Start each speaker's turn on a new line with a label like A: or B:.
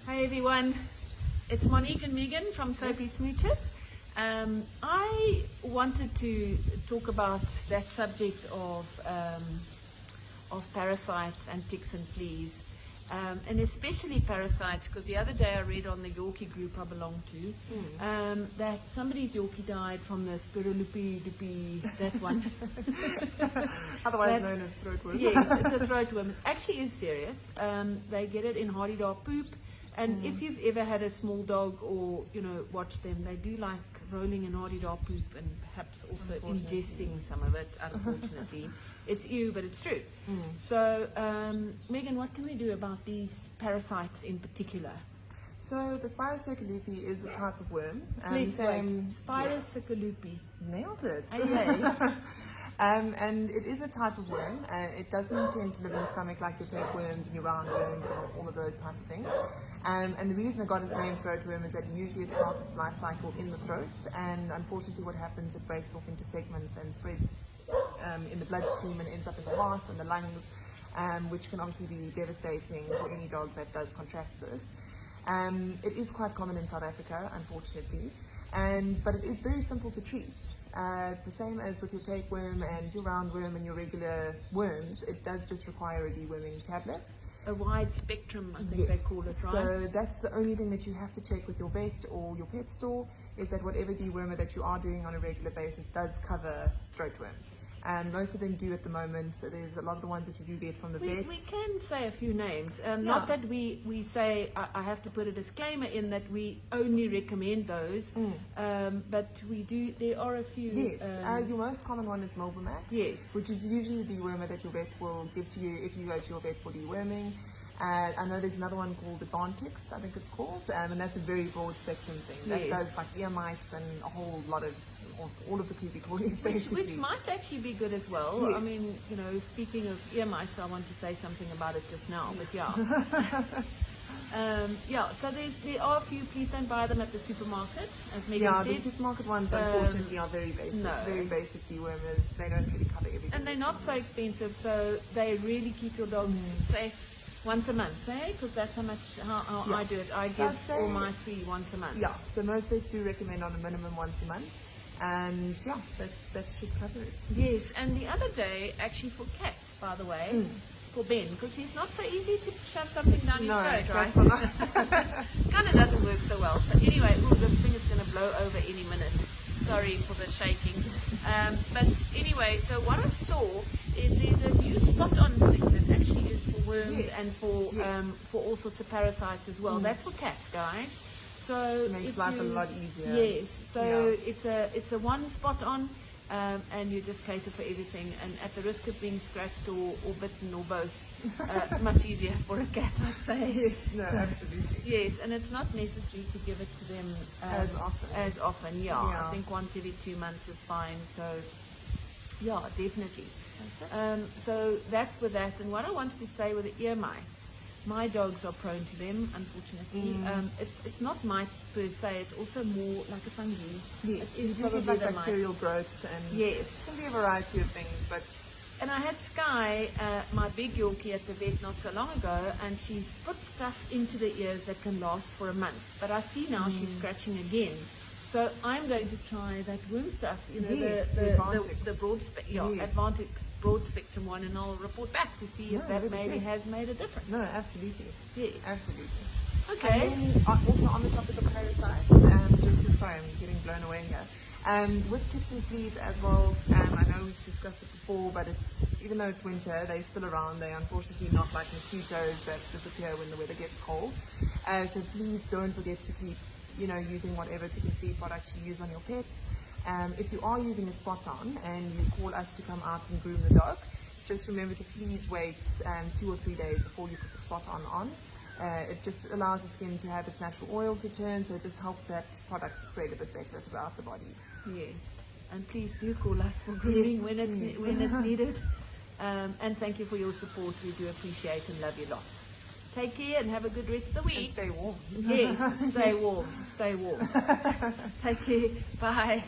A: Hi everyone, it's Monique and Megan from Soapy Smooches. I wanted to talk about that subject of parasites and ticks and fleas, and especially parasites, because the other day I read on the Yorkie group I belong to that somebody's Yorkie died from the spiraloopy, that one.
B: Otherwise known as throatworm.
A: Yes, it's a throatworm. It actually is serious. They get it in hardy dog poop. And if you've ever had a small dog or, watched them, they do like rolling in hardy dog poop and perhaps also ingesting some of it, unfortunately. It's ew, but it's true. So, Megan, what can we do about these parasites in particular?
B: So the Spirocircaloopy is a type of worm.
A: Please wait. Spirocircaloopy.
B: Nailed it.
A: Yay.
B: And it is a type of worm. It doesn't tend to live in the stomach like your tapeworms and your roundworms and all of those type of things. And the reason it got its name throatworm is that usually it starts its life cycle in the throat, and unfortunately what happens, it breaks off into segments and spreads in the bloodstream and ends up in the heart and the lungs, which can obviously be devastating for any dog that does contract this. It is quite common in South Africa, unfortunately. But it is very simple to treat. The same as with your tapeworm and your roundworm and your regular worms, it does just require a deworming tablet.
A: A wide spectrum, I think they call it, right?
B: So that's the only thing that you have to check with your vet or your pet store, is that whatever dewormer that you are doing on a regular basis does cover throatworm. Most of them do at the moment, so there's a lot of the ones that you do get from the vets.
A: We can say a few names. Not that we say, I have to put a disclaimer in that we only recommend those, but we do, there are a few.
B: Yes, your most common one is Milbermax,
A: yes,
B: which is usually the dewormer that your vet will give to you if you go to your vet for deworming. I know there's another one called Advantix, I think it's called, and that's a very broad spectrum thing. That does like ear mites and a whole lot of all of the creepy crawlies, basically.
A: Which might actually be good as well.
B: Yes.
A: I mean, speaking of ear mites, I want to say something about it just now, but yeah. So there are a few. Please don't buy them at the supermarket, as Megan said.
B: The supermarket ones unfortunately are very basic. Very basic dewormers. They don't really cover everything.
A: And they're not so expensive, so they really keep your dogs safe. Once a month, eh? Because that's how I do it. I give all my free once a month.
B: Yeah, so most vets do recommend on a minimum once a month. And that should cover it.
A: Yes, and the other day, actually for cats, by the way, for Ben, because he's not so easy to shove something down his throat, right? Kind of doesn't work so well. So anyway, this thing is going to blow over any minute. Sorry for the shaking. But anyway, so what I saw is there's a new spot-on thing that actually is for worms and for all sorts of parasites as well. That's for cats, guys. So
B: it makes life a lot easier.
A: Yes. So it's a one spot-on, and you just cater for everything. And at the risk of being scratched or bitten or both, much easier for a cat, I'd say.
B: Yes. No, absolutely.
A: Yes, and it's not necessary to give it to them
B: as often.
A: Yeah. I think once every 2 months is fine. So yeah, definitely. So that's with that. And what I wanted to say with the ear mites, my dogs are prone to them, unfortunately. It's not mites per se, it's also more like a fungi.
B: Yes,
A: it's
B: probably like bacterial growths, and it can be a variety of things.
A: And I had Sky, my big Yorkie, at the vet not so long ago, and she's put stuff into the ears that can last for a month. But I see now she's scratching again. So I'm going to try that worm stuff, the broad Advantix broad spectrum one, and I'll report back to see if that maybe has made a difference.
B: No, absolutely.
A: Yes.
B: Absolutely.
A: Okay.
B: And then, also on the topic of parasites, sorry, I'm getting blown away here. With ticks and fleas as well, I know we've discussed it before, but even though it's winter, they're still around. They're unfortunately not like mosquitoes that disappear when the weather gets cold. So please don't forget to keep using whatever tick and flea products you use on your pets. If you are using a spot-on and you call us to come out and groom the dog, just remember to please wait 2 or 3 days before you put the spot-on on. It just allows the skin to have its natural oils return, so it just helps that product spread a bit better throughout the body.
A: Yes, and please do call us for grooming when it's needed. And thank you for your support. We do appreciate and love you lots. Take care and have a good rest of the week.
B: And stay warm.
A: Yes, stay warm. Stay warm. Take care. Bye.